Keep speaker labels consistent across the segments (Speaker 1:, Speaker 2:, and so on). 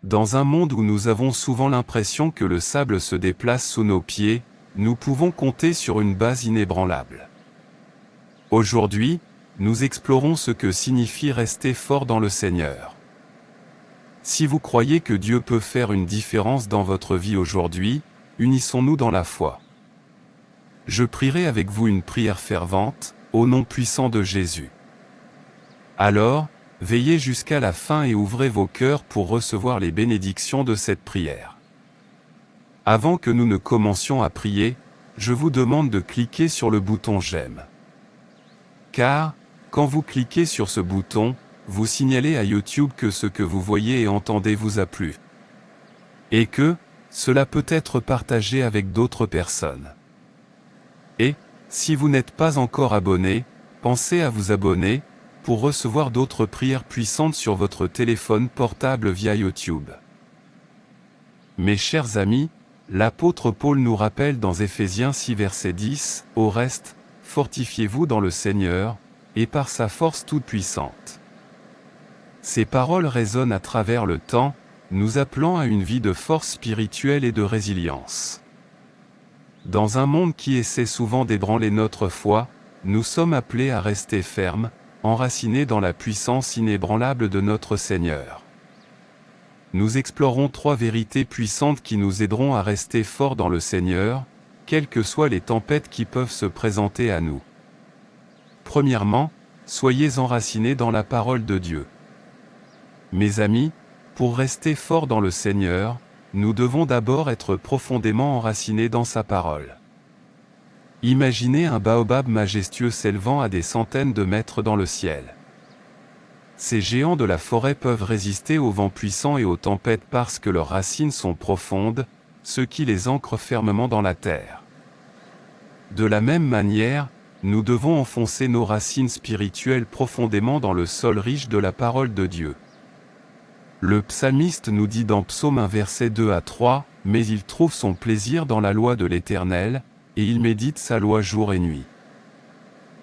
Speaker 1: Dans un monde où nous avons souvent l'impression que le sable se déplace sous nos pieds, nous pouvons compter sur une base inébranlable. Aujourd'hui, nous explorons ce que signifie rester fort dans le Seigneur. Si vous croyez que Dieu peut faire une différence dans votre vie aujourd'hui, unissons-nous dans la foi. Je prierai avec vous une prière fervente, au nom puissant de Jésus. Alors, veillez jusqu'à la fin et ouvrez vos cœurs pour recevoir les bénédictions de cette prière. Avant que nous ne commencions à prier, je vous demande de cliquer sur le bouton j'aime. Car, quand vous cliquez sur ce bouton, vous signalez à YouTube que ce que vous voyez et entendez vous a plu. Et que, cela peut être partagé avec d'autres personnes. Et, si vous n'êtes pas encore abonné, pensez à vous abonner, pour recevoir d'autres prières puissantes sur votre téléphone portable via YouTube. Mes chers amis, l'apôtre Paul nous rappelle dans Éphésiens 6 verset 10, « Au reste, fortifiez-vous dans le Seigneur, et par sa force toute puissante. » Ces paroles résonnent à travers le temps, nous appelant à une vie de force spirituelle et de résilience. Dans un monde qui essaie souvent d'ébranler notre foi, nous sommes appelés à rester fermes, enracinés dans la puissance inébranlable de notre Seigneur. Nous explorons 3 vérités puissantes qui nous aideront à rester forts dans le Seigneur, quelles que soient les tempêtes qui peuvent se présenter à nous. Premièrement, soyez enracinés dans la parole de Dieu. Mes amis, pour rester forts dans le Seigneur, nous devons d'abord être profondément enracinés dans sa parole. Imaginez un baobab majestueux s'élevant à des centaines de mètres dans le ciel. Ces géants de la forêt peuvent résister aux vents puissants et aux tempêtes parce que leurs racines sont profondes, ce qui les ancre fermement dans la terre. De la même manière, nous devons enfoncer nos racines spirituelles profondément dans le sol riche de la parole de Dieu. Le psalmiste nous dit dans Psaume 1 verset 2 à 3, « Mais il trouve son plaisir dans la loi de l'Éternel, et il médite sa loi jour et nuit.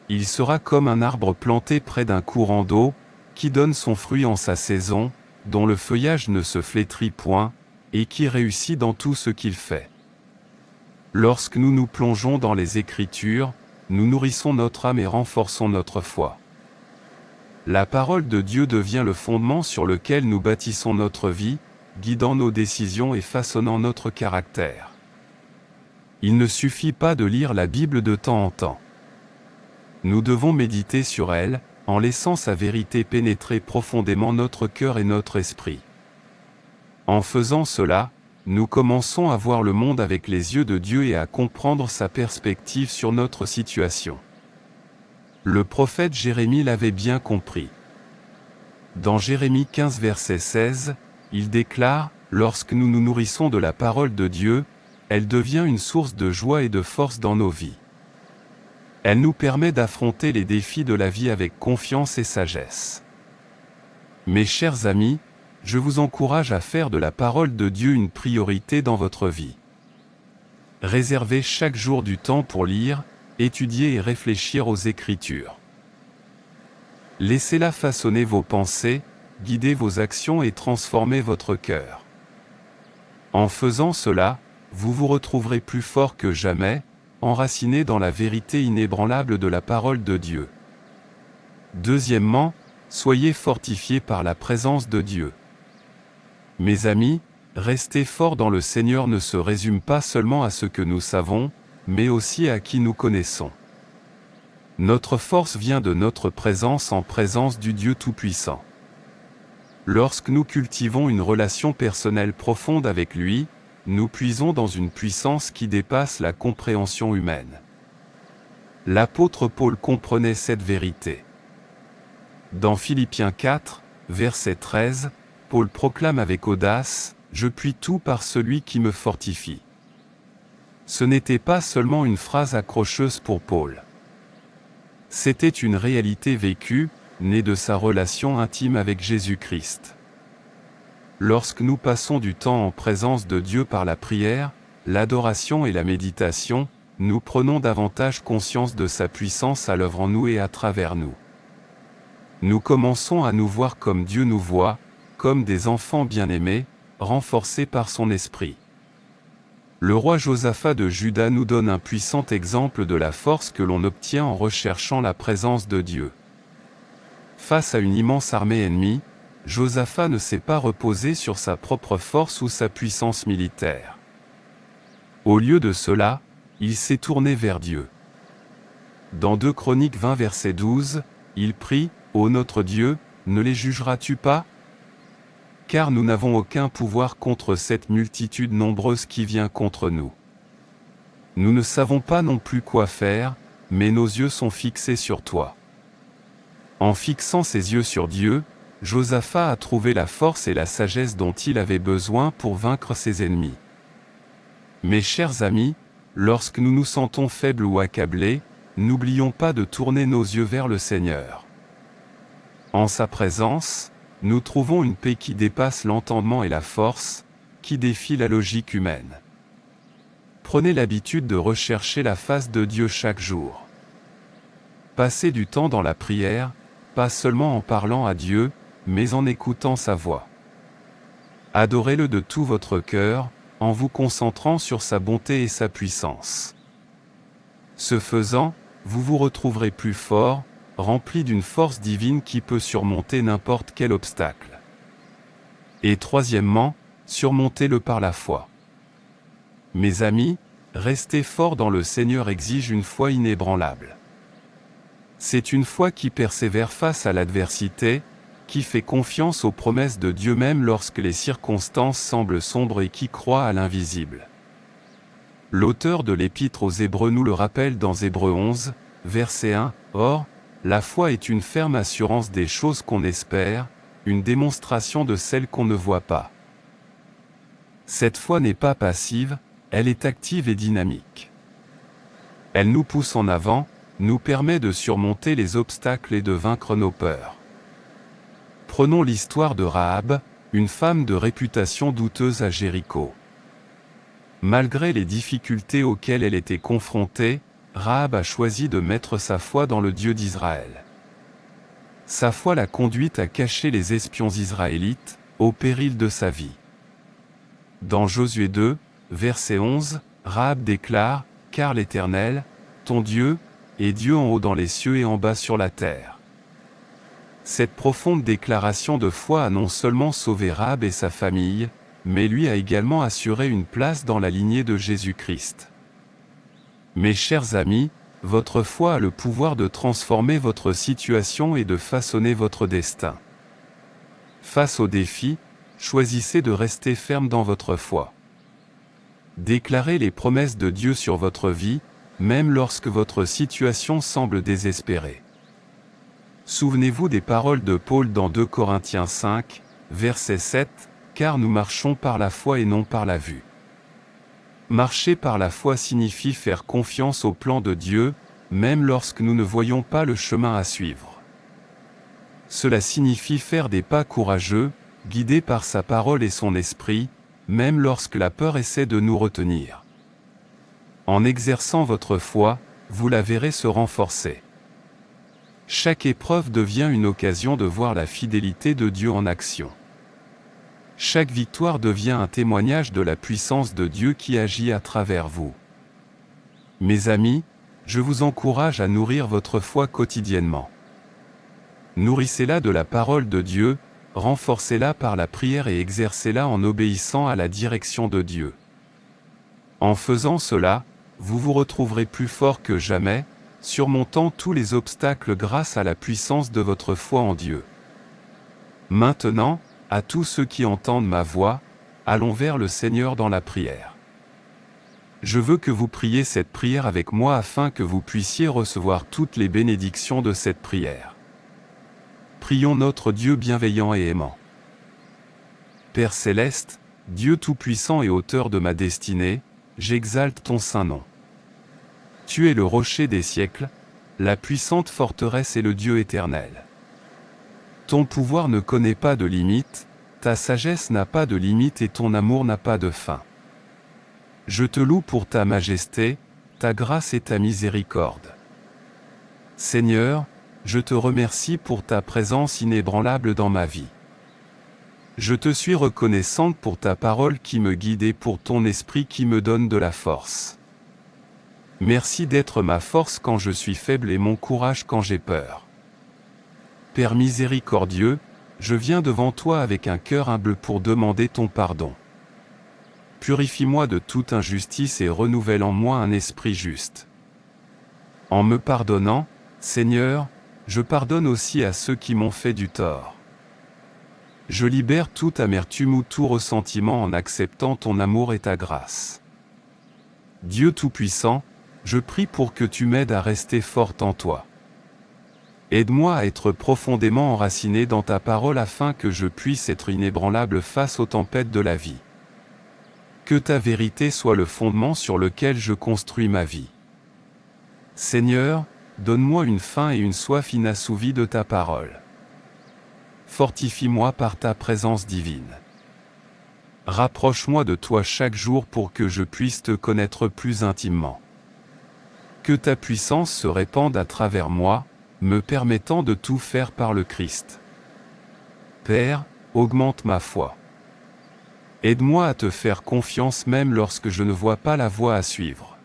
Speaker 1: Il sera comme un arbre planté près d'un courant d'eau, qui donne son fruit en sa saison, dont le feuillage ne se flétrit point, et qui réussit dans tout ce qu'il fait. » Lorsque nous nous plongeons dans les Écritures, nous nourrissons notre âme et renforçons notre foi. La parole de Dieu devient le fondement sur lequel nous bâtissons notre vie, guidant nos décisions et façonnant notre caractère. Il ne suffit pas de lire la Bible de temps en temps. Nous devons méditer sur elle, en laissant sa vérité pénétrer profondément notre cœur et notre esprit. En faisant cela, nous commençons à voir le monde avec les yeux de Dieu et à comprendre sa perspective sur notre situation. Le prophète Jérémie l'avait bien compris. Dans Jérémie 15 verset 16, il déclare, « Lorsque nous nous nourrissons de la parole de Dieu, elle devient une source de joie et de force dans nos vies. Elle nous permet d'affronter les défis de la vie avec confiance et sagesse. » Mes chers amis, je vous encourage à faire de la parole de Dieu une priorité dans votre vie. Réservez chaque jour du temps pour lire, étudier et réfléchir aux Écritures. Laissez-la façonner vos pensées, guider vos actions et transformer votre cœur. En faisant cela, vous vous retrouverez plus fort que jamais, enraciné dans la vérité inébranlable de la parole de Dieu. Deuxièmement, soyez fortifiés par la présence de Dieu. Mes amis, rester fort dans le Seigneur ne se résume pas seulement à ce que nous savons, mais aussi à qui nous connaissons. Notre force vient de notre présence en présence du Dieu Tout-Puissant. Lorsque nous cultivons une relation personnelle profonde avec lui, nous puisons dans une puissance qui dépasse la compréhension humaine. L'apôtre Paul comprenait cette vérité. Dans Philippiens 4, verset 13, Paul proclame avec audace, « Je puis tout par celui qui me fortifie. » Ce n'était pas seulement une phrase accrocheuse pour Paul. C'était une réalité vécue, née de sa relation intime avec Jésus-Christ. Lorsque nous passons du temps en présence de Dieu par la prière, l'adoration et la méditation, nous prenons davantage conscience de sa puissance à l'œuvre en nous et à travers nous. Nous commençons à nous voir comme Dieu nous voit, comme des enfants bien-aimés, renforcés par son esprit. Le roi Josaphat de Juda nous donne un puissant exemple de la force que l'on obtient en recherchant la présence de Dieu. Face à une immense armée ennemie, Josaphat ne s'est pas reposé sur sa propre force ou sa puissance militaire. Au lieu de cela, il s'est tourné vers Dieu. Dans 2 Chroniques 20 verset 12, il prie, « Ô notre Dieu, ne les jugeras-tu pas ? Car nous n'avons aucun pouvoir contre cette multitude nombreuse qui vient contre nous. Nous ne savons pas non plus quoi faire, mais nos yeux sont fixés sur toi. » En fixant ses yeux sur Dieu, Josaphat a trouvé la force et la sagesse dont il avait besoin pour vaincre ses ennemis. Mes chers amis, lorsque nous nous sentons faibles ou accablés, n'oublions pas de tourner nos yeux vers le Seigneur. En sa présence, nous trouvons une paix qui dépasse l'entendement et la force, qui défie la logique humaine. Prenez l'habitude de rechercher la face de Dieu chaque jour. Passez du temps dans la prière, pas seulement en parlant à Dieu, mais en écoutant sa voix. Adorez-le de tout votre cœur, en vous concentrant sur sa bonté et sa puissance. Ce faisant, vous vous retrouverez plus fort, rempli d'une force divine qui peut surmonter n'importe quel obstacle. Et troisièmement, surmontez-le par la foi. Mes amis, rester fort dans le Seigneur exige une foi inébranlable. C'est une foi qui persévère face à l'adversité, qui fait confiance aux promesses de Dieu même lorsque les circonstances semblent sombres et qui croit à l'invisible. L'auteur de l'Épître aux Hébreux nous le rappelle dans Hébreux 11, verset 1, « Or, la foi est une ferme assurance des choses qu'on espère, une démonstration de celles qu'on ne voit pas. » Cette foi n'est pas passive, elle est active et dynamique. Elle nous pousse en avant, nous permet de surmonter les obstacles et de vaincre nos peurs. Prenons l'histoire de Rahab, une femme de réputation douteuse à Jéricho. Malgré les difficultés auxquelles elle était confrontée, Rahab a choisi de mettre sa foi dans le Dieu d'Israël. Sa foi l'a conduite à cacher les espions israélites, au péril de sa vie. Dans Josué 2, verset 11, Rahab déclare, « Car l'Éternel, ton Dieu, est Dieu en haut dans les cieux et en bas sur la terre. » Cette profonde déclaration de foi a non seulement sauvé Rahab et sa famille, mais lui a également assuré une place dans la lignée de Jésus-Christ. Mes chers amis, votre foi a le pouvoir de transformer votre situation et de façonner votre destin. Face aux défis, choisissez de rester ferme dans votre foi. Déclarez les promesses de Dieu sur votre vie, même lorsque votre situation semble désespérée. Souvenez-vous des paroles de Paul dans 2 Corinthiens 5, verset 7, « Car nous marchons par la foi et non par la vue. » Marcher par la foi signifie faire confiance au plan de Dieu, même lorsque nous ne voyons pas le chemin à suivre. Cela signifie faire des pas courageux, guidés par sa parole et son esprit, même lorsque la peur essaie de nous retenir. En exerçant votre foi, vous la verrez se renforcer. Chaque épreuve devient une occasion de voir la fidélité de Dieu en action. Chaque victoire devient un témoignage de la puissance de Dieu qui agit à travers vous. Mes amis, je vous encourage à nourrir votre foi quotidiennement. Nourrissez-la de la parole de Dieu, renforcez-la par la prière et exercez-la en obéissant à la direction de Dieu. En faisant cela, vous vous retrouverez plus fort que jamais, surmontant tous les obstacles grâce à la puissance de votre foi en Dieu. Maintenant, à tous ceux qui entendent ma voix, allons vers le Seigneur dans la prière. Je veux que vous priez cette prière avec moi afin que vous puissiez recevoir toutes les bénédictions de cette prière. Prions notre Dieu bienveillant et aimant. Père céleste, Dieu tout-puissant et auteur de ma destinée, j'exalte ton saint nom. Tu es le rocher des siècles, la puissante forteresse et le Dieu éternel. Ton pouvoir ne connaît pas de limite, ta sagesse n'a pas de limite et ton amour n'a pas de fin. Je te loue pour ta majesté, ta grâce et ta miséricorde. Seigneur, je te remercie pour ta présence inébranlable dans ma vie. Je te suis reconnaissante pour ta parole qui me guide et pour ton esprit qui me donne de la force. Merci d'être ma force quand je suis faible et mon courage quand j'ai peur. Père miséricordieux, je viens devant toi avec un cœur humble pour demander ton pardon. Purifie-moi de toute injustice et renouvelle en moi un esprit juste. En me pardonnant, Seigneur, je pardonne aussi à ceux qui m'ont fait du tort. Je libère toute amertume ou tout ressentiment en acceptant ton amour et ta grâce. Dieu Tout-Puissant, je prie pour que tu m'aides à rester forte en toi. Aide-moi à être profondément enraciné dans ta parole afin que je puisse être inébranlable face aux tempêtes de la vie. Que ta vérité soit le fondement sur lequel je construis ma vie. Seigneur, donne-moi une faim et une soif inassouvies de ta parole. Fortifie-moi par ta présence divine. Rapproche-moi de toi chaque jour pour que je puisse te connaître plus intimement. Que ta puissance se répande à travers moi, me permettant de tout faire par le Christ. Père, augmente ma foi. Aide-moi à te faire confiance même lorsque je ne vois pas la voie à suivre.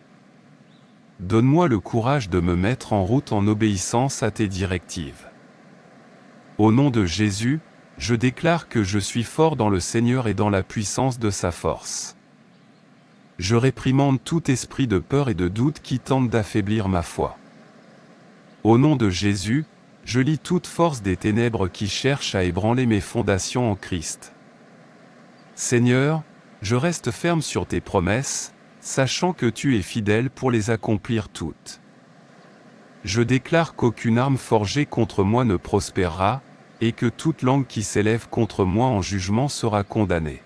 Speaker 1: Donne-moi le courage de me mettre en route en obéissance à tes directives. Au nom de Jésus, je déclare que je suis fort dans le Seigneur et dans la puissance de sa force. Je réprimande tout esprit de peur et de doute qui tente d'affaiblir ma foi. Au nom de Jésus, je lie toute force des ténèbres qui cherchent à ébranler mes fondations en Christ. Seigneur, je reste ferme sur tes promesses, sachant que tu es fidèle pour les accomplir toutes. Je déclare qu'aucune arme forgée contre moi ne prospérera, et que toute langue qui s'élève contre moi en jugement sera condamnée.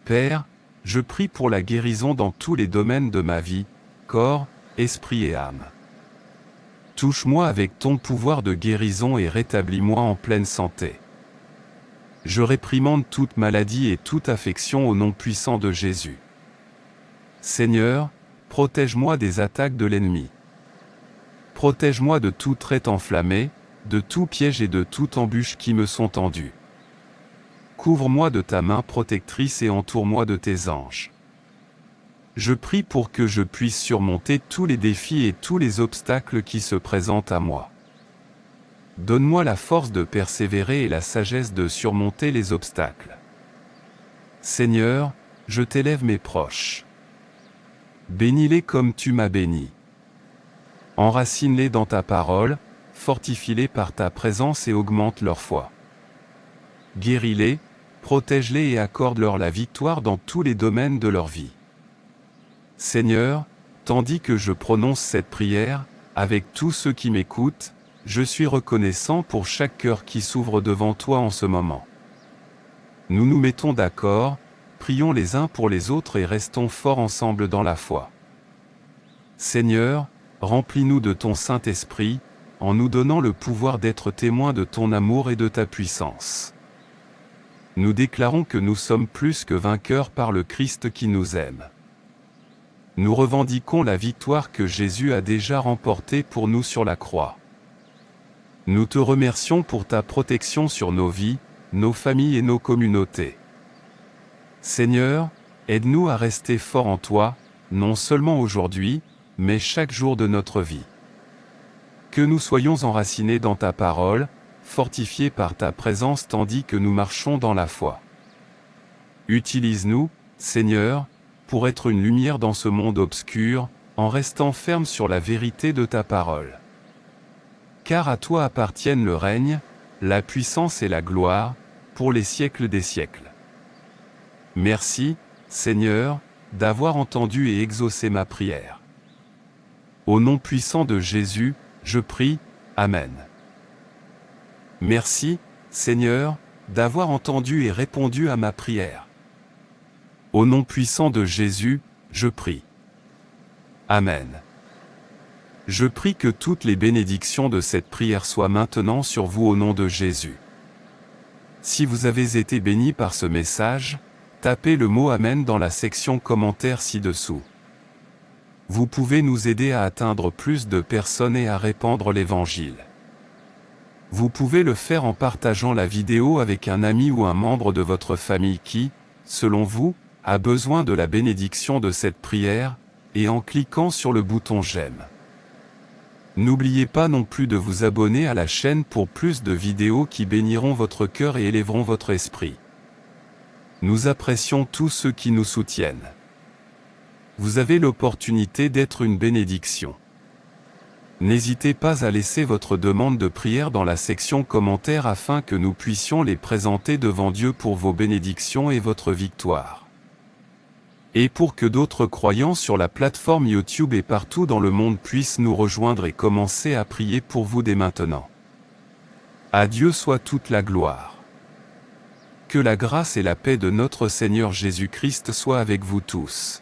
Speaker 1: Père, je prie pour la guérison dans tous les domaines de ma vie, corps, esprit et âme. Touche-moi avec ton pouvoir de guérison et rétablis-moi en pleine santé. Je réprimande toute maladie et toute affection au nom puissant de Jésus. Seigneur, protège-moi des attaques de l'ennemi. Protège-moi de tout trait enflammé, de tout piège et de toute embûche qui me sont tendus. Couvre-moi de ta main protectrice et entoure-moi de tes anges. Je prie pour que je puisse surmonter tous les défis et tous les obstacles qui se présentent à moi. Donne-moi la force de persévérer et la sagesse de surmonter les obstacles. Seigneur, je t'élève mes proches. Bénis-les comme tu m'as béni. Enracine-les dans ta parole, fortifie-les par ta présence et augmente leur foi. Guéris-les, protège-les et accorde-leur la victoire dans tous les domaines de leur vie. Seigneur, tandis que je prononce cette prière, avec tous ceux qui m'écoutent, je suis reconnaissant pour chaque cœur qui s'ouvre devant toi en ce moment. Nous nous mettons d'accord, prions les uns pour les autres et restons forts ensemble dans la foi. Seigneur, remplis-nous de ton Saint-Esprit, en nous donnant le pouvoir d'être témoins de ton amour et de ta puissance. Nous déclarons que nous sommes plus que vainqueurs par le Christ qui nous aime. Nous revendiquons la victoire que Jésus a déjà remportée pour nous sur la croix. Nous te remercions pour ta protection sur nos vies, nos familles et nos communautés. Seigneur, aide-nous à rester forts en toi, non seulement aujourd'hui, mais chaque jour de notre vie. Que nous soyons enracinés dans ta parole, fortifiés par ta présence tandis que nous marchons dans la foi. Utilise-nous, Seigneur, pour être une lumière dans ce monde obscur, en restant ferme sur la vérité de ta parole. Car à toi appartiennent le règne, la puissance et la gloire, pour les siècles des siècles. Merci, Seigneur, d'avoir entendu et exaucé ma prière. Au nom puissant de Jésus, je prie, Amen. Merci, Seigneur, d'avoir entendu et répondu à ma prière. Au nom puissant de Jésus, je prie. Amen. Je prie que toutes les bénédictions de cette prière soient maintenant sur vous au nom de Jésus. Si vous avez été béni par ce message, tapez le mot Amen dans la section commentaires ci-dessous. Vous pouvez nous aider à atteindre plus de personnes et à répandre l'Évangile. Vous pouvez le faire en partageant la vidéo avec un ami ou un membre de votre famille qui, selon vous, a besoin de la bénédiction de cette prière, et en cliquant sur le bouton j'aime. N'oubliez pas non plus de vous abonner à la chaîne pour plus de vidéos qui béniront votre cœur et élèveront votre esprit. Nous apprécions tous ceux qui nous soutiennent. Vous avez l'opportunité d'être une bénédiction. N'hésitez pas à laisser votre demande de prière dans la section commentaires afin que nous puissions les présenter devant Dieu pour vos bénédictions et votre victoire. Et pour que d'autres croyants sur la plateforme YouTube et partout dans le monde puissent nous rejoindre et commencer à prier pour vous dès maintenant. À Dieu soit toute la gloire. Que la grâce et la paix de notre Seigneur Jésus-Christ soient avec vous tous.